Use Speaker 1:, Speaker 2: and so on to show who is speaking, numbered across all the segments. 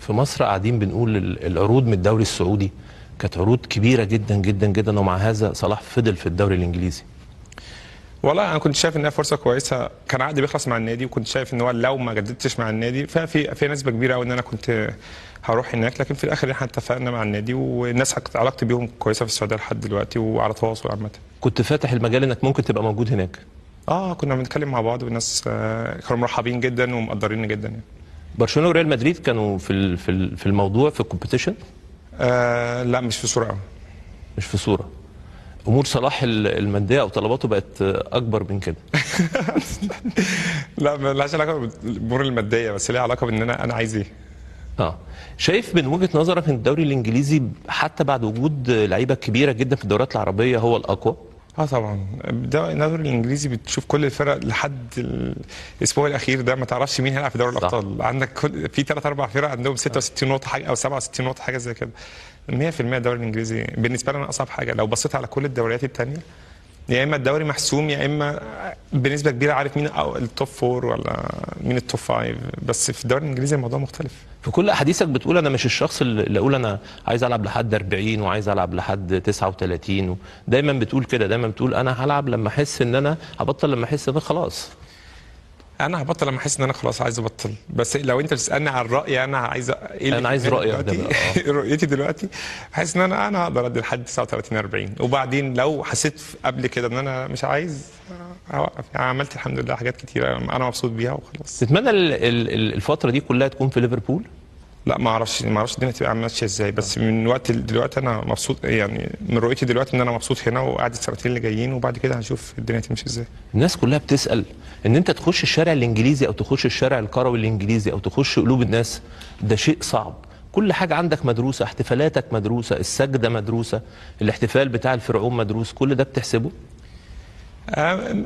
Speaker 1: في مصر قاعدين بنقول العروض من الدوري السعودي كانت عروض كبيره جدا جدا جدا، ومع هذا صلاح فضل في الدوري الانجليزي.
Speaker 2: والله انا كنت شايف انها فرصه كويسه، كان عقدي بيخلص مع النادي، وكنت شايف ان هو لو ما جددتش مع النادي ففي نسبه كبيره قوي ان انا كنت هروح هناك. لكن في الاخر احنا اتفقنا مع النادي، والناس علاقتي بيهم كويسه في السعوديه لحد دلوقتي وعلى تواصل عامه.
Speaker 1: كنت فاتح المجال انك ممكن تبقى موجود هناك؟
Speaker 2: كنا بنتكلم مع بعض، والناس كانوا مرحبين جدا ومقدريني جدا يعني.
Speaker 1: برشلونه وريال مدريد كانوا في الموضوع في الكومبيتيشن؟
Speaker 2: لا مش في صوره قوي.
Speaker 1: مش في صوره. امور صلاح الماديه او طلباته بقت اكبر من كده؟
Speaker 2: لا مالهاش علاقه بالامور الماديه، بس ليها علاقه بان انا عايز ايه.
Speaker 1: شايف من وجهه نظرك ان الدوري الانجليزي حتى بعد وجود لعيبه كبيره جدا في الدوريات العربيه هو الاقوى؟
Speaker 2: طبعا. الدوري الانجليزي بتشوف كل الفرق لحد الاسبوع الاخير ده، ما تعرفش مين هيلعب في دوري الابطال. عندك في 3-4 فرق عندهم 66 نقطه حاجه او 67 نقطه حاجه زي كده. 100% الدوري الانجليزي بالنسبه لي انا اصعب حاجه. لو بصيت على كل الدوريات الثانيه، يا اما الدوري محسوم يا اما بنسبه كبيره عارف مين التوب 4 ولا مين التوب 5. بس في الدوري الانجليزي الموضوع مختلف.
Speaker 1: في كل احاديثك بتقول انا مش الشخص اللي اقول انا عايز العب لحد 40 وعايز العب لحد 39 دايما بتقول كده، دايما بتقول انا هلعب لما احس ان انا هبطل، لما احس ان انا خلاص.
Speaker 2: انا هبطل لما احس ان انا خلاص عايز ابطل. بس لو انت بتسالني عن رايي انا عايز ايه،
Speaker 1: انا عايز رايك ده بقى.
Speaker 2: رؤيتي دلوقتي بحس ان انا هقدر ادي لحد 39 40، وبعدين لو حسيت قبل كده ان انا مش عايز اوقف. يعني عملت الحمد لله حاجات كتيره انا مبسوط بيها وخلاص.
Speaker 1: تتمنى الفتره دي كلها تكون في ليفربول؟
Speaker 2: لا ما اعرفش الدنيا تبقى ماشيه ازاي، بس من وقت دلوقتي انا مبسوط. يعني من رؤيتي دلوقتي ان انا مبسوط هنا وقاعد السنتين اللي جايين، وبعد كده هنشوف الدنيا تمشي ازاي.
Speaker 1: الناس كلها بتسال ان انت تخش الشارع الانجليزي او تخش الشارع الكروي الانجليزي او تخش قلوب الناس، ده شيء صعب. كل حاجه عندك مدروسه، احتفالاتك مدروسه، السجده مدروسه، الاحتفال بتاع الفرعون مدروس، كل ده بتحسبه؟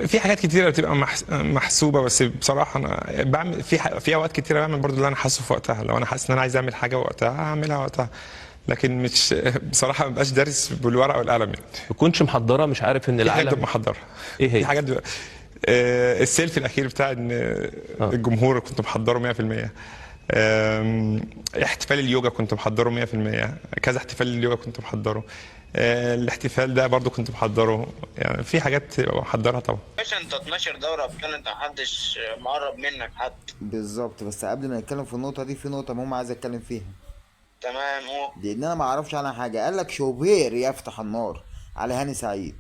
Speaker 2: في حاجات كتيره بتبقى محسوبه، بس بصراحه انا بعمل في اوقات كتيره بعمل برضو اللي انا حاسه في وقتها. لو انا حاسس ان انا عايز اعمل حاجه وقتها هعملها وقتها، لكن مش بصراحه ما بقاش دارس بالورقه والقلم يعني.
Speaker 1: ما تكونش محضره، مش عارف ان العالم
Speaker 2: في حاجات محضره.
Speaker 1: ايه هي؟
Speaker 2: في حاجات السيلفي الاخير بتاع ان الجمهور كنت محضره 100%. احتفال اليوجا كنت محضره 100%. كذا احتفال اليوجا كنت محضره. الاحتفال ده برضو كنت محضره. يعني في حاجات محضرها طبعا.
Speaker 3: باشا انت 12 دوري ابطال، انت محدش مقرب منك حتى.
Speaker 4: بالظبط. بس قبل ما نتكلم في النقطه دي، في نقطه مهمه عايز اتكلم فيها.
Speaker 3: تمام.
Speaker 4: لان انا ما اعرفش عنها حاجه. قال لك شوبير يفتح النار على هاني سعيد.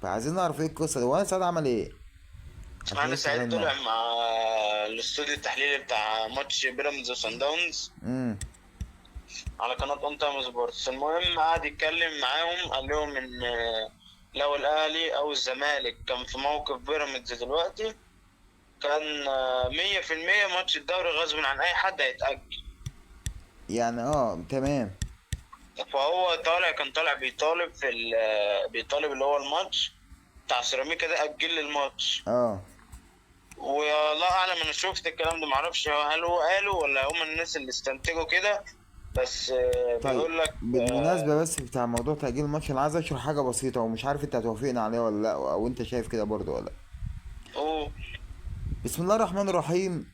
Speaker 4: فعايزين نعرف ايه القصه دي، وهاني سعيد عمل ايه؟
Speaker 3: هاني سعيد طلع مع الاستوديو التحليلي بتاع ماتش بيراميدز وصن داونز على قناه اون تايم سبورتس. المهم قعد يتكلم معاهم، قال لهم ان لو الاهلي او الزمالك كان في موقف بيراميدز دلوقتي كان 100% ماتش الدوري غصب عن اي حد هيتاجل.
Speaker 4: يعني تمام.
Speaker 3: فهو كان طالع بيطالب بيطالب اللي هو الماتش بتاع سيراميكا ده اجل لي الماتش. والله اعلم، انا شفت الكلام ده، معرفش هل هو قاله ولا هم الناس اللي استنتجوا كده، بس بيقول لك
Speaker 4: بالمناسبه بس بتاع موضوع تاجيل الماتش، انا عايز اشرح حاجه بسيطه ومش عارف انت هتوافقني عليها ولا لا، او انت شايف كده برضو ولا لا. بسم الله الرحمن الرحيم.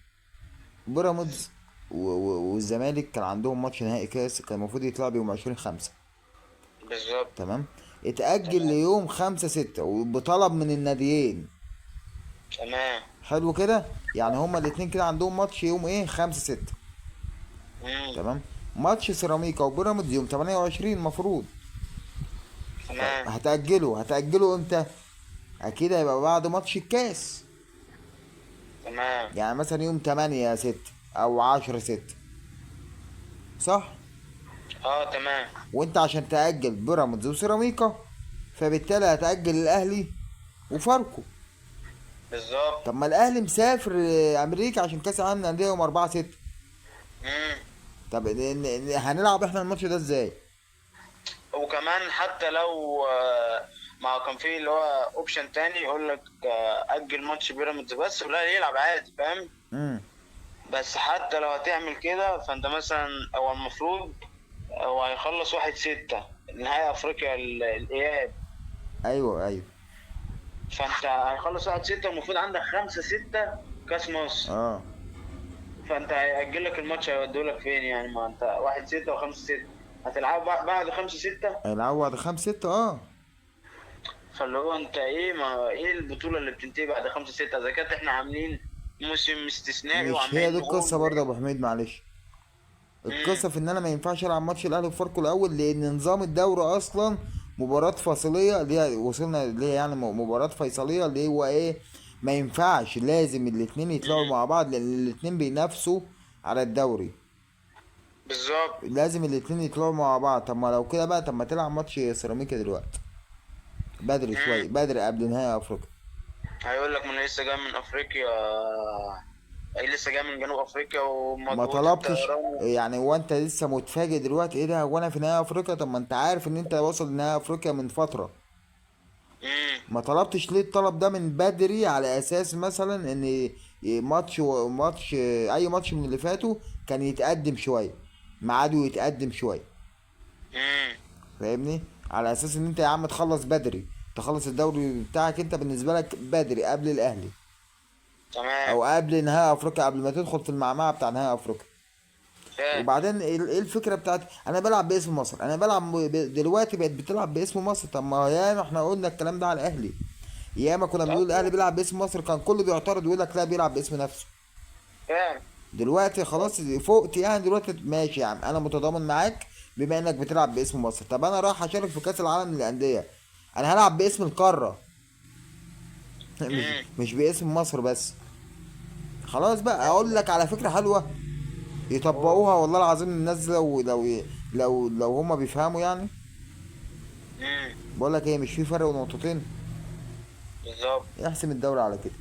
Speaker 4: بيراميدز والزمالك كان عندهم ماتش نهائي كاس، كان المفروض يتلعب يوم 20/5.
Speaker 3: بالظبط.
Speaker 4: تمام. اتأجل ليوم 5/6 وبطلب من الناديين.
Speaker 3: تمام.
Speaker 4: حلو كده. يعني هما الاتنين كده عندهم ماتش يوم 5/6. تمام. ماتش سيراميكا وبيراميدز يوم 28 المفروض.
Speaker 3: تمام.
Speaker 4: هتأجله امتى؟ اكيد هيبقى بعد ماتش الكاس.
Speaker 3: تمام.
Speaker 4: يعني مثلا يوم 8/6 او 10/6، صح؟
Speaker 3: تمام.
Speaker 4: وانت عشان تأجل بيراميدز وسيراميكا فبالتالي هتأجل الاهلي وفاركو.
Speaker 3: بالظبط.
Speaker 4: طب ما الاهلي مسافر امريكا عشان كاس العالم للانديه يوم 4/6. طب هنلعب احنا الماتش ده ازاي؟
Speaker 3: وكمان حتى لو ما كان في اللي هو اوبشن تاني يقول لك اجل ماتش بيراميدز بس والاهلي يلعب عادي، فاهم؟ بس حتى لو هتعمل كده فانت مثلا هو المفروض هو هيخلص 1/6 نهائي افريقيا الاياب.
Speaker 4: ايوه.
Speaker 3: فانت هيخلص 1/6، المفروض عندك 5/6 كاس مصر. فانت هيأجل لك الماتش، هيودولك فين يعني؟ ما انت 1-6 و5-6 هتلعب بعد 5-6.
Speaker 4: هيلعبوا بعد 5-6 اه.
Speaker 3: فاللي هو انت ايه، ما ايه البطولة اللي بتنتهي بعد 5-6 اذا كانت احنا عاملين موسم استثنائي
Speaker 4: مش هي
Speaker 3: وعمالين
Speaker 4: دي
Speaker 3: نقول.
Speaker 4: القصه برضه يا ابو حميد، معلش. القصه في ان انا ما ينفعش العب ماتش الاهلي وفاركو الاول، لان نظام الدوري اصلا مباراه فاصليه اللي هي وصلنا اللي هي يعني مباراه فيصليه اللي هو ايه. ما ينفعش، لازم الاتنين يطلعوا مع بعض لان الاتنين بينافسوا على الدوري.
Speaker 3: بالظبط.
Speaker 4: لازم الاتنين يطلعوا مع بعض. طب ما لو كده بقى، طب ما تلعب ماتش سيراميكا دلوقتي بدري شويه، بدري قبل نهائي افريقيا.
Speaker 3: هيقول لك ما انا لسه جاي من افريقيا، اي لسه جاي من جنوب افريقيا
Speaker 4: ما
Speaker 3: ومضغوط
Speaker 4: طلبتش
Speaker 3: الطيران.
Speaker 4: يعني؟ هو انت لسه متفاجئ دلوقتي ايه ده، هو انا في نهائي افريقيا؟ طب ما انت عارف ان انت واصل لنهائي افريقيا من فتره. ما طلبتش ليه الطلب ده من بدري، على اساس مثلا ان ماتش اي ماتش من اللي فاتوا كان يتقدم شويه، ميعاده يتقدم شويه، فاهمني؟ على اساس ان انت يا عم تخلص بدري، تخلص الدوري بتاعك انت بالنسبه لك بدري قبل الاهلي،
Speaker 3: تمام.
Speaker 4: او قبل نهائي افريقيا، قبل ما تدخل في المعمعه بتاع نهائي افريقيا.
Speaker 3: فاهم.
Speaker 4: وبعدين ايه الفكره بتاعت انا بلعب باسم مصر؟ انا بلعب دلوقتي بقت بتلعب باسم مصر. طب ما ياما احنا قلنا الكلام ده على الاهلي، ياما كنا بنقول الاهلي بيلعب باسم مصر، كان كله بيعترض ويقول لك لا بيلعب باسم نفسه.
Speaker 3: فاهم.
Speaker 4: دلوقتي خلاص فوقت يعني، دلوقتي ماشي يا عم انا متضامن معاك بما انك بتلعب باسم مصر. طب انا رايح اشارك في كاس العالم للانديه، انا هلعب باسم القاره مش باسم مصر بس. خلاص بقى اقول لك على فكره حلوه يطبقوها والله العظيم الناس دي، لو هما بيفهموا يعني. بقول لك ايه، مش في فرق نقطتين؟
Speaker 3: بالظبط.
Speaker 4: احسم الدوري على كده.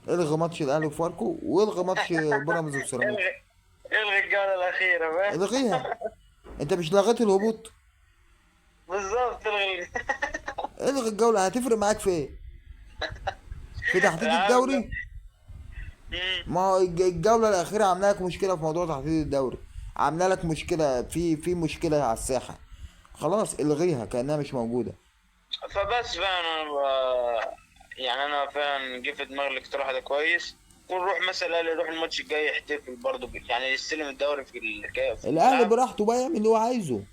Speaker 4: الغي ماتش الاهلي وفاركو، والغي ماتش بيراميدز وسيراميكا.
Speaker 3: الغي الغي الجولة الأخيرة بقى.
Speaker 4: الغيها. انت مش لغيت الهبوط؟
Speaker 3: بالظبط الغي.
Speaker 4: الغي الجوله، هتفرق معاك في ايه؟ في تحديد
Speaker 3: عامل.
Speaker 4: الدوري؟ ما هو الجوله الاخيره عامله لك مشكله في موضوع تحديد الدوري، عامله لك مشكله في مشكله على الساحه. خلاص الغيها كانها مش موجوده.
Speaker 3: فبس بقى يعني انا فعلا جه في دماغي الاقتراح ده كويس، ونروح مثلا الاهلي يروح الماتش الجاي يحتفل برضه يعني يستلم الدوري في الكاف.
Speaker 4: الاهلي براحته بقى يعمل اللي هو عايزه.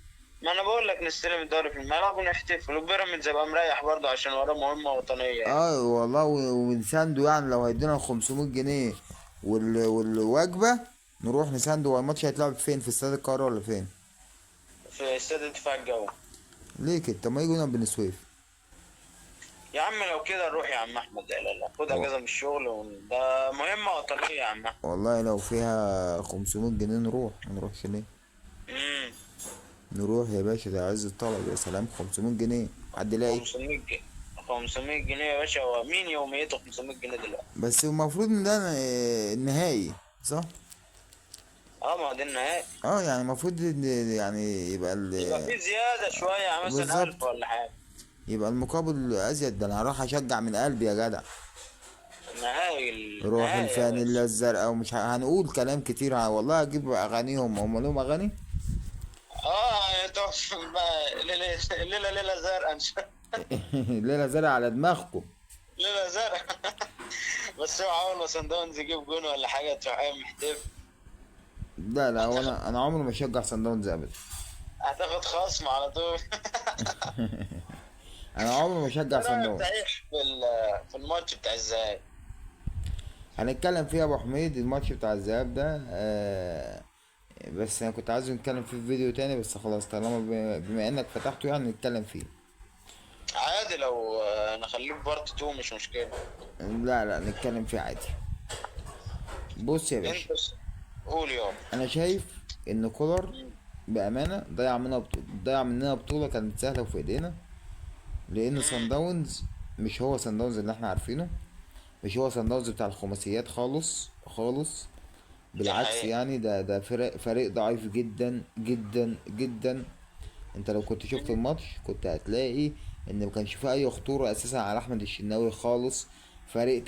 Speaker 3: ما انا بقول لك نستلم الدوري في الملعب ونحتفل، وبيراميدز يبقى مريح برضه عشان وراه مهمه وطنيه يعني.
Speaker 4: اه والله، ونسانده يعني لو هيدينا 500 جنيه والوجبه نروح نسانده. هو الماتش هيتلعب فين؟ في استاد القاهره ولا فين؟
Speaker 3: في استاد الدفاع الجوي.
Speaker 4: ليه كده؟ طب ما يجوا هنا بني سويف.
Speaker 3: يا عم لو كده نروح يا عم احمد، لا لا لا خد اجازه من الشغل ده مهمه وطنيه يا عم احمد.
Speaker 4: والله لو فيها 500 جنيه نروح، ما نروحش ليه؟ نروح يا باشا، ده عز الطلب. يا سلام، 500 جنيه حد يلاقي؟
Speaker 3: 500 جنيه 500 جنيه يا باشا، هو مين يوميته 500 جنيه دلوقتي؟
Speaker 4: بس المفروض ان ده النهائي صح؟
Speaker 3: اه ما هو ده النهائي.
Speaker 4: اه يعني المفروض يعني يبقى
Speaker 3: يبقى في زياده شويه يعني مثلا
Speaker 4: بالظبط.
Speaker 3: 1000 ولا حاجه.
Speaker 4: يبقى المقابل ازيد. ده انا هروح اشجع من قلبي يا جدع.
Speaker 3: النهائي
Speaker 4: روح
Speaker 3: النهائي يا
Speaker 4: الفانيلا
Speaker 3: باشا.
Speaker 4: الزرقاء، ومش هنقول كلام كتير والله هجيب اغانيهم. هم لهم اغاني؟
Speaker 3: اه تحفه بقى، ليله ليله زرقاء ان شاء
Speaker 4: ليلة زرقاء على دماغكم.
Speaker 3: ليله زرقاء. بس هو اول ما صن داونز يجيب جون ولا حاجه تروح قايم محتفل.
Speaker 4: لا لا، انا عمري ما اشجع صن داونز ابدا.
Speaker 3: هتاخد خصم على طول.
Speaker 4: انا عمري ما اشجع صن داونز.
Speaker 3: تعيش في الماتش بتاع الذهاب.
Speaker 4: هنتكلم فيه يا ابو حميد الماتش بتاع الذهاب ده بس انا كنت عايز نتكلم فيه في فيديو تاني، بس خلاص طالما بما انك فتحته يعني نتكلم فيه.
Speaker 3: عادي لو نخليه بارت 2 مش مشكله.
Speaker 4: لا لا، نتكلم فيه عادي. بص يا باشا،
Speaker 3: انت قول يابا.
Speaker 4: انا شايف ان كولر بامانه ضيع مننا بطوله كانت سهله وفي ايدينا. لان صن داونز مش هو صن داونز اللي احنا عارفينه، مش هو صن داونز بتاع الخماسيات خالص خالص. بالعكس يعني ده فريق ضعيف جدا جدا جدا. انت لو كنت شفت الماتش كنت هتلاقي ان ما كانش فيه اي خطوره اساسا على احمد الشناوي خالص. فريق